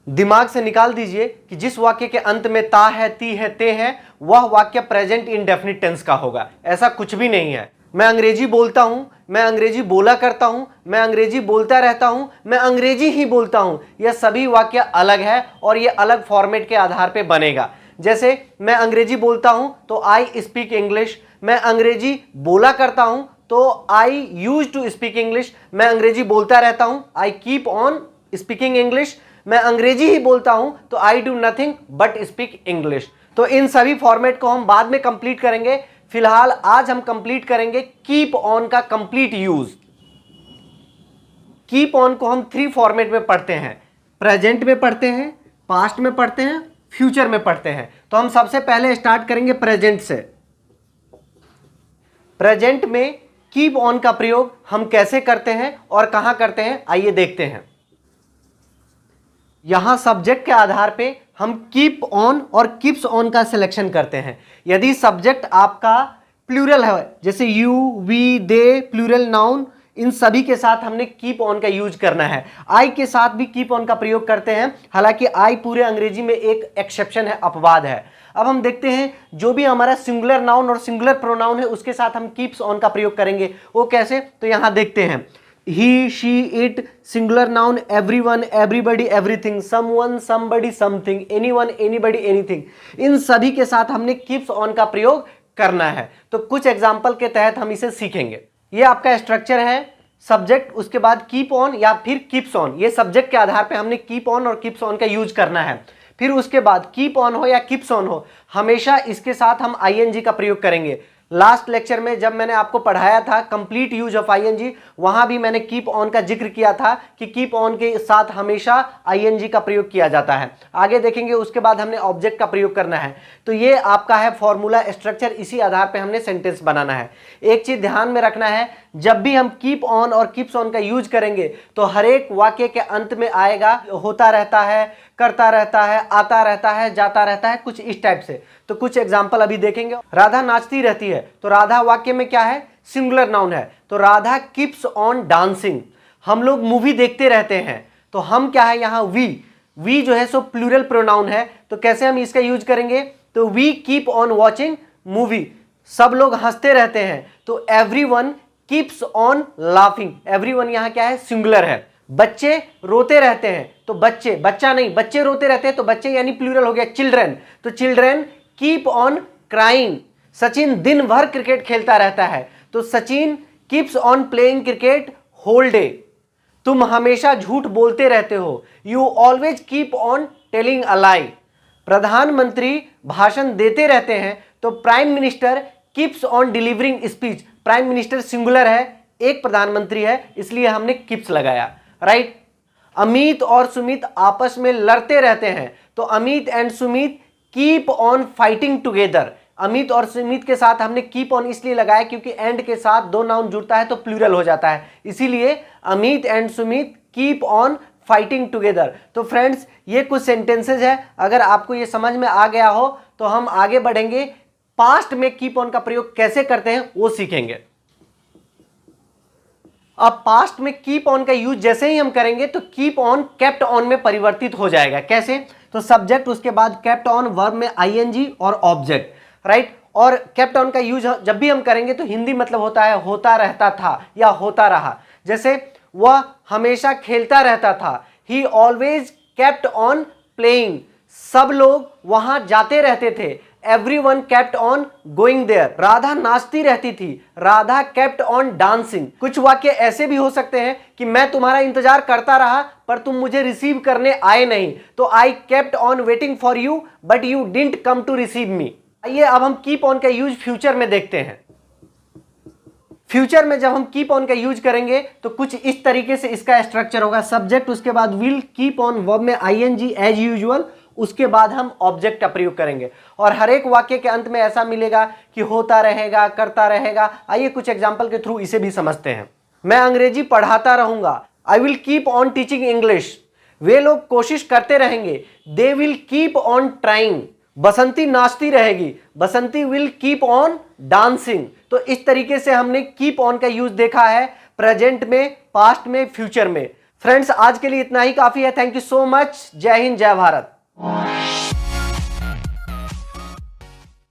दिमाग से निकाल दीजिए कि जिस वाक्य के अंत में ता है, ती है, ते है, वह वाक्य प्रेजेंट इंडेफिनिट टेंस का होगा। ऐसा कुछ भी नहीं है। मैं अंग्रेजी बोलता हूं, मैं अंग्रेजी बोला करता हूं, मैं अंग्रेजी बोलता रहता हूं, मैं अंग्रेजी ही बोलता हूं, यह सभी वाक्य अलग है और यह अलग फॉर्मेट के आधार पर बनेगा। जैसे मैं अंग्रेजी बोलता हूं तो आई स्पीक इंग्लिश, मैं अंग्रेजी बोला करता हूं तो आई यूज टू स्पीक इंग्लिश, मैं अंग्रेजी बोलता रहता हूं, I keep on speaking English, मैं अंग्रेजी ही बोलता हूं तो I do nothing but speak English. तो इन सभी फॉर्मेट को हम बाद में कंप्लीट करेंगे। फिलहाल आज हम कंप्लीट करेंगे कीप ऑन का कंप्लीट यूज। कीप ऑन को हम 3 फॉर्मेट में पढ़ते हैं, प्रेजेंट में पढ़ते हैं, पास्ट में पढ़ते हैं, फ्यूचर में पढ़ते हैं। तो हम सबसे पहले स्टार्ट करेंगे प्रेजेंट से। प्रेजेंट में कीप ऑन का प्रयोग हम कैसे करते हैं और कहां करते हैं, आइए देखते हैं। यहां सब्जेक्ट के आधार पे हम कीप ऑन और कीप्स ऑन का सिलेक्शन करते हैं। यदि सब्जेक्ट आपका प्लूरल है, जैसे you, we, they, plural noun, इन सभी के साथ हमने कीप ऑन का यूज करना है। आई के साथ भी कीप ऑन का प्रयोग करते हैं, हालांकि आई पूरे अंग्रेजी में एक एक्सेप्शन है, अपवाद है। अब हम देखते हैं जो भी हमारा सिंगुलर नाउन और सिंगुलर प्रोनाउन है उसके साथ हम कीप्स ऑन का प्रयोग करेंगे। वो कैसे, तो यहां देखते हैं। He, she, it, singular noun everyone, everybody, everything, someone, somebody, something, anyone, anybody, anything, इन सभी के साथ हमने कीप्स ऑन का प्रयोग करना है। तो कुछ एग्जाम्पल के तहत हम इसे सीखेंगे। ये आपका स्ट्रक्चर है, सब्जेक्ट, उसके बाद कीप ऑन या फिर कीप्स ऑन। ये सब्जेक्ट के आधार पे हमने कीप ऑन और कीप्स ऑन का यूज करना है। फिर उसके बाद कीप ऑन हो या कीप्स ऑन हो, हमेशा इसके साथ हम आईएनजी का प्रयोग करेंगे। लास्ट लेक्चर में जब मैंने आपको पढ़ाया था कंप्लीट यूज ऑफ आईएनजी, वहां भी मैंने कीप ऑन का जिक्र किया था कि कीप ऑन के साथ हमेशा आईएनजी का प्रयोग किया जाता है। आगे देखेंगे। उसके बाद हमने ऑब्जेक्ट का प्रयोग करना है। तो ये आपका है फॉर्मूला स्ट्रक्चर, इसी आधार पे हमने सेंटेंस बनाना है। एक चीज ध्यान में रखना है, जब भी हम कीप ऑन और कीप्स ऑन का यूज करेंगे तो हर एक वाक्य के अंत में आएगा होता रहता है, करता रहता है, आता रहता है, जाता रहता है, कुछ इस टाइप से। तो कुछ एग्जाम्पल अभी देखेंगे। राधा नाचती रहती है, तो राधा वाक्य में क्या है, सिंगुलर नाउन है, तो राधा कीप्स ऑन डांसिंग। हम लोग मूवी देखते रहते हैं, तो हम क्या है यहाँ वी जो है सो प्लूरल प्रोनाउन है, तो कैसे हम इसका यूज करेंगे, तो we keep on watching movie. सब लोग हंसते रहते हैं, तो everyone keeps on laughing. Everyone यहाँ क्या है, सिंगुलर है। बच्चे रोते रहते हैं, तो बच्चे, बच्चा नहीं, बच्चे रोते रहते हैं, तो बच्चे यानी प्लूरल हो गया चिल्ड्रन, तो children keep on crying. Sachin दिन भर क्रिकेट खेलता रहता है, तो Sachin keeps on playing cricket whole day. तुम हमेशा झूठ बोलते रहते हो, you always keep on telling a lie. प्रधानमंत्री भाषण देते रहते हैं, तो prime minister keeps on delivering speech. Prime minister singular है, एक प्रधानमंत्री है, इसलिए हमने कीप्स लगाया, राइट। अमित और सुमित आपस में लड़ते रहते हैं, तो Amit and Sumit keep on fighting together. Amit और सुमित के साथ हमने कीप ऑन इसलिए लगाया क्योंकि एंड के साथ दो नाउन जुड़ता है तो प्लूरल हो जाता है, इसीलिए Amit and Sumit keep on fighting together. तो फ्रेंड्स, ये कुछ सेंटेंसेज है। अगर आपको ये समझ में आ गया हो तो हम आगे बढ़ेंगे, पास्ट में कीप ऑन का प्रयोग कैसे करते हैं वो सीखेंगे। अब पास्ट में कीप ऑन का यूज जैसे ही हम करेंगे तो कीप ऑन केप्ट ऑन में परिवर्तित हो जाएगा। कैसे, तो सब्जेक्ट, उसके बाद केप्ट ऑन, वर्ब में आईएनजी और ऑब्जेक्ट, राइट। और केप्ट ऑन का यूज जब भी हम करेंगे तो हिंदी मतलब होता है होता रहता था या होता रहा। जैसे वह हमेशा खेलता रहता था, he always kept on playing. सब लोग वहां जाते रहते थे, everyone kept on going there. Radha नाचती रहती थी, राधा केप्ट ऑन डांसिंग। कुछ वाक्य ऐसे भी हो सकते हैं कि मैं तुम्हारा इंतजार करता रहा पर तुम मुझे रिसीव करने आए नहीं, तो I kept on waiting for you but you didn't come to receive me. आइए अब हम कीप ऑन का यूज फ्यूचर में देखते हैं। फ्यूचर में जब हम कीप ऑन का यूज करेंगे तो कुछ इस तरीके से इसका स्ट्रक्चर होगा। सब्जेक्ट, उसके बाद विल, कीप ऑन, वर्ब में आईएनजी एज यूजुअल, उसके बाद हम ऑब्जेक्ट का प्रयोग करेंगे। और हर एक वाक्य के अंत में ऐसा मिलेगा कि होता रहेगा, करता रहेगा। आइए कुछ एग्जाम्पल के थ्रू इसे भी समझते हैं। मैं अंग्रेजी पढ़ाता रहूंगा, I will keep on teaching English. वे लोग कोशिश करते रहेंगे, they will keep on trying. Basanti नाचती रहेगी, Basanti will keep on dancing. तो इस तरीके से हमने कीप ऑन का यूज देखा है प्रेजेंट में, पास्ट में, फ्यूचर में। फ्रेंड्स आज के लिए इतना ही काफी है। Thank you so much. जय हिंद, जय भारत।